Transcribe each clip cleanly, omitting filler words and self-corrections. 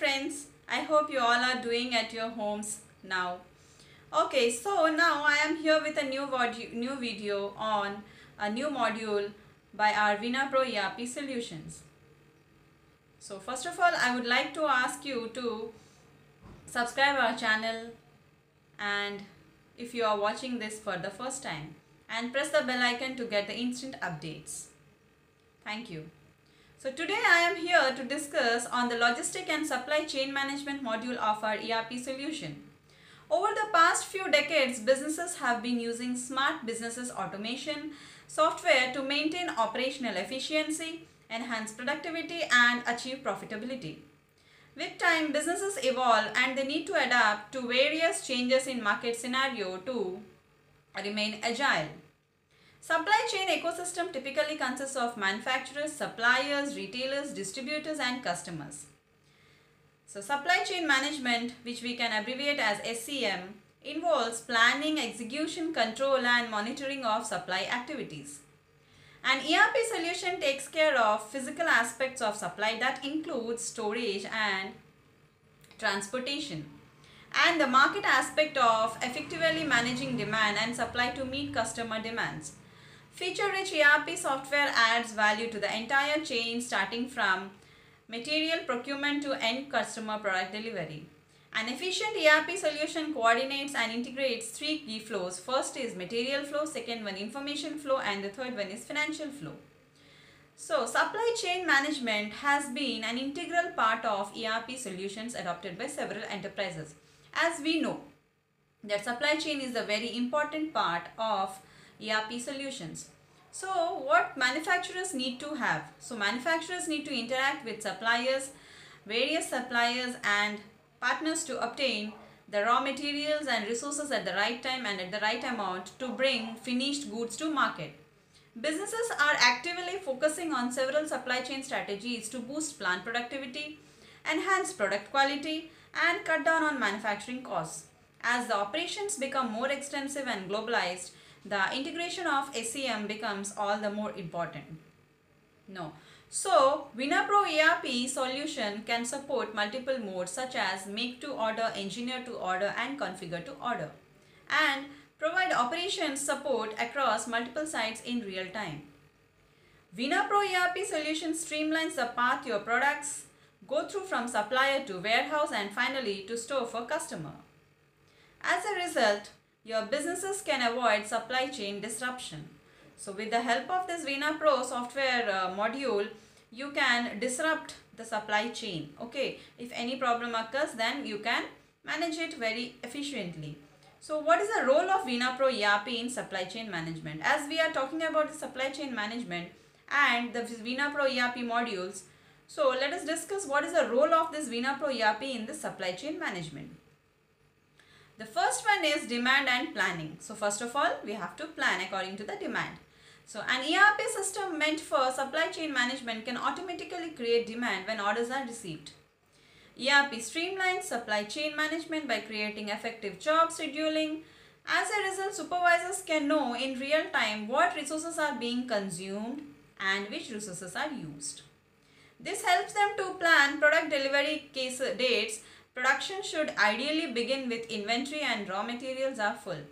friends, I hope you all are doing at your homes now. Okay, so now I am here with a new video on a new module by our Vinapro ERP Solutions. So first of all, I would like to ask you to subscribe our channel, and if you are watching this for the first time, and press the bell icon to get the instant updates. Thank you. So today I am here to discuss on the logistic and supply chain management module of our ERP solution. Over the past few decades, businesses have been using smart businesses automation software to maintain operational efficiency, enhance productivity and achieve profitability. With time, businesses evolve and they need to adapt to various changes in market scenario to remain agile. Supply chain ecosystem typically consists of manufacturers, suppliers, retailers, distributors and customers. So supply chain management, which we can abbreviate as SCM, involves planning, execution, control and monitoring of supply activities. An ERP solution takes care of physical aspects of supply that includes storage and transportation, and the market aspect of effectively managing demand and supply to meet customer demands. Feature-rich ERP software adds value to the entire chain, starting from material procurement to end customer product delivery. An efficient ERP solution coordinates and integrates three key flows. First is material flow, second one information flow, and the third one is financial flow. So, supply chain management has been an integral part of ERP solutions adopted by several enterprises. As we know that supply chain is a very important part of ERP solutions. So what manufacturers need to have? So manufacturers need to interact with suppliers, various suppliers and partners to obtain the raw materials and resources at the right time and at the right amount to bring finished goods to market. Businesses are actively focusing on several supply chain strategies to boost plant productivity, enhance product quality and cut down on manufacturing costs. As the operations become more extensive and globalized, the integration of SCM becomes all the more important. So, Vinapro ERP solution can support multiple modes such as make to order, engineer to order and configure to order, and provide operations support across multiple sites in real time. Vinapro ERP solution streamlines the path your products go through from supplier to warehouse and finally to store for customer. As a result, your businesses can avoid supply chain disruption. So with the help of this Vinapro software module, you can disrupt the supply chain. Okay, if any problem occurs, then you can manage it very efficiently. So what is the role of Vinapro ERP in supply chain management? As we are talking about the supply chain management and the Vinapro ERP modules, so let us discuss what is the role of this Vinapro ERP in the supply chain management. The first one is demand and planning. So first of all, we have to plan according to the demand. So an ERP system meant for supply chain management can automatically create demand when orders are received. ERP streamlines supply chain management by creating effective job scheduling. As a result, supervisors can know in real time what resources are being consumed and which resources are used. This helps them to plan product delivery dates. Production should ideally begin with inventory and raw materials are full.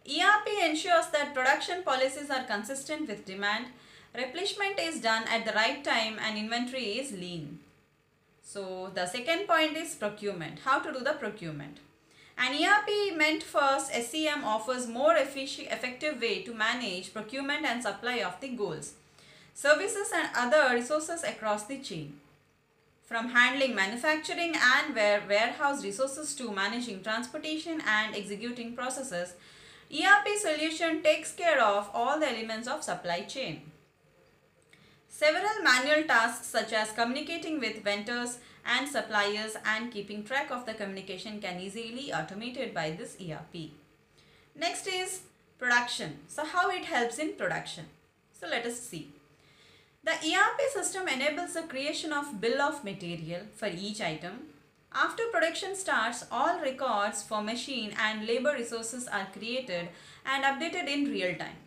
ERP ensures that production policies are consistent with demand, replenishment is done at the right time and inventory is lean. So the second point is procurement. How to do the procurement? An ERP meant for SCM offers more effective way to manage procurement and supply of the goods, services and other resources across the chain. From handling manufacturing and warehouse resources to managing transportation and executing processes, ERP solution takes care of all the elements of supply chain. Several manual tasks such as communicating with vendors and suppliers and keeping track of the communication can easily be automated by this ERP. Next is production. So how it helps in production? So let us see. The ERP system enables the creation of bill of material for each item. After production starts, all records for machine and labor resources are created and updated in real time.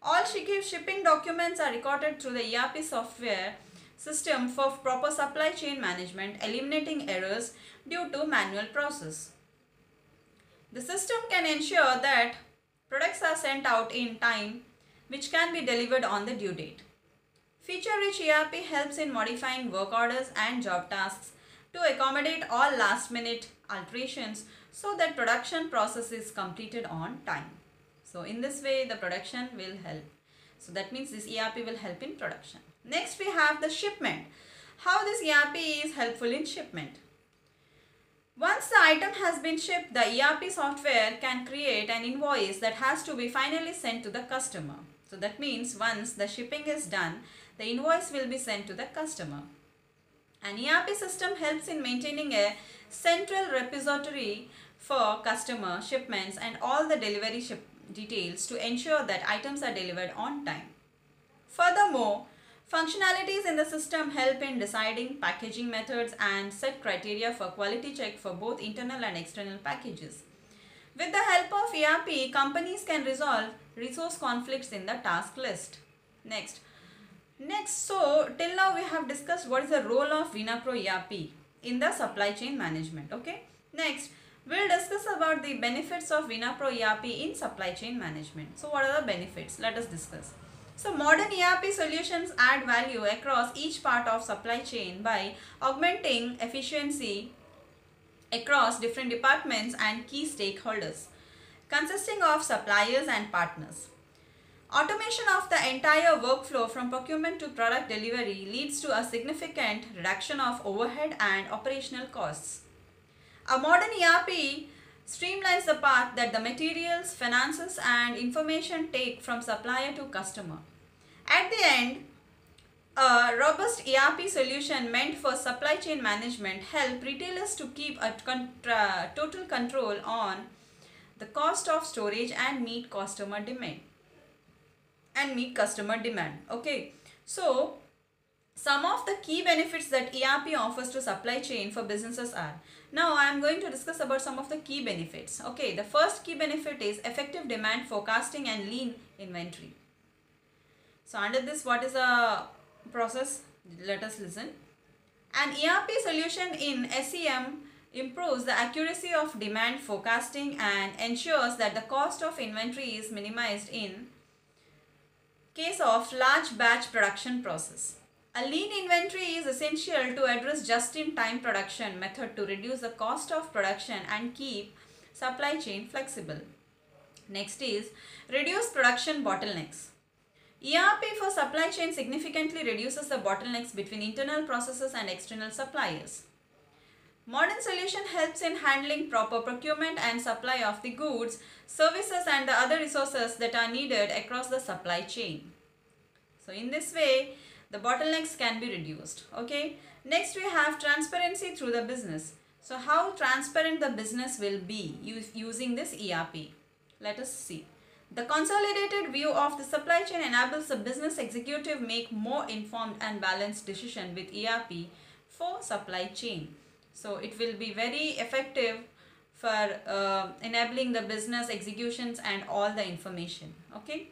All shipping documents are recorded through the ERP software system for proper supply chain management, eliminating errors due to manual process. The system can ensure that products are sent out in time, which can be delivered on the due date. Feature-rich ERP helps in modifying work orders and job tasks to accommodate all last-minute alterations so that production process is completed on time. So in this way, the production will help. So that means this ERP will help in production. Next, we have the shipment. How this ERP is helpful in shipment. Once the item has been shipped, the ERP software can create an invoice that has to be finally sent to the customer. So that means once the shipping is done, the invoice will be sent to the customer. An ERP system helps in maintaining a central repository for customer shipments and all the delivery details to ensure that items are delivered on time. Furthermore, functionalities in the system help in deciding packaging methods and set criteria for quality check for both internal and external packages. With the help of ERP, companies can resolve resource conflicts in the task list. Next, so till now we have discussed what is the role of Vinapro ERP in the supply chain management. Okay. Next, we'll discuss about the benefits of Vinapro ERP in supply chain management. So what are the benefits? Let us discuss. So modern ERP solutions add value across each part of supply chain by augmenting efficiency across different departments and key stakeholders, consisting of suppliers and partners. Automation of the entire workflow from procurement to product delivery leads to a significant reduction of overhead and operational costs. A modern ERP streamlines the path that the materials, finances, and information take from supplier to customer. At the end, a robust ERP solution meant for supply chain management help retailers to keep a total control on the cost of storage and meet customer demand. Okay, so some of the key benefits that ERP offers to supply chain for businesses are. Now I am going to discuss about some of the key benefits. Okay, the first key benefit is effective demand forecasting and lean inventory. So under this, what is the process? Let us listen. An ERP solution in SEM improves the accuracy of demand forecasting and ensures that the cost of inventory is minimized in case of large batch production process. A lean inventory is essential to address just-in-time production method to reduce the cost of production and keep supply chain flexible. Next is reduce production bottlenecks. ERP for supply chain significantly reduces the bottlenecks between internal processes and external suppliers. Modern solution helps in handling proper procurement and supply of the goods, services and the other resources that are needed across the supply chain. So in this way, the bottlenecks can be reduced. Okay. Next we have transparency through the business. So how transparent the business will be using this ERP? Let us see. The consolidated view of the supply chain enables the business executive make more informed and balanced decision with ERP for supply chain. So it will be very effective for enabling the business executions and all the information. Okay.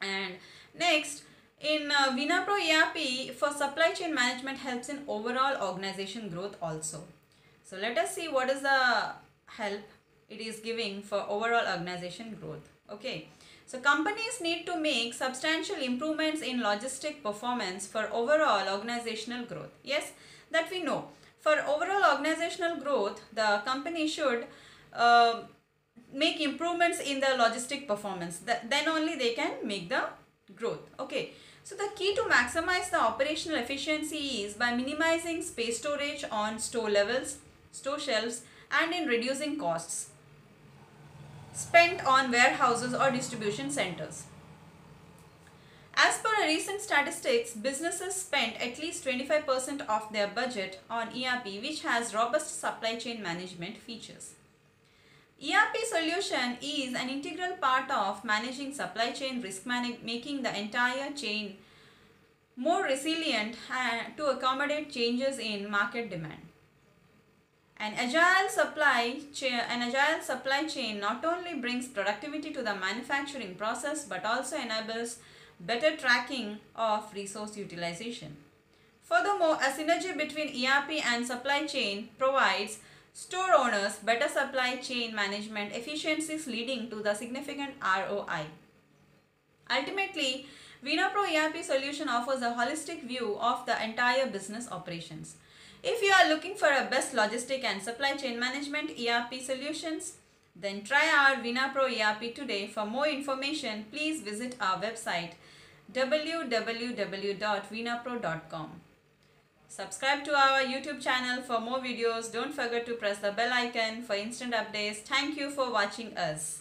And next, in Vinapro ERP for supply chain management helps in overall organization growth also. So let us see what is the help it is giving for overall organization growth. Okay. So companies need to make substantial improvements in logistic performance for overall organizational growth. Yes, that we know. For overall organizational growth, the company should make improvements in the logistic performance. Then only they can make the growth. Okay. So the key to maximize the operational efficiency is by minimizing space storage on store levels, store shelves, and in reducing costs spent on warehouses or distribution centers. As per a recent statistics, businesses spent at least 25% of their budget on ERP, which has robust supply chain management features. ERP solution is an integral part of managing supply chain risk, making the entire chain more resilient to accommodate changes in market demand. An agile supply chain not only brings productivity to the manufacturing process but also enables better tracking of resource utilization. Furthermore, a synergy between ERP and supply chain provides store owners better supply chain management efficiencies, leading to the significant ROI. Ultimately, VinaPro ERP solution offers a holistic view of the entire business operations. If you are looking for a best logistic and supply chain management ERP solutions, then try our VinaPro ERP today. For more information, please visit our website www.vinapro.com. Subscribe to our YouTube channel for more videos. Don't forget to press the bell icon for instant updates. Thank you for watching us.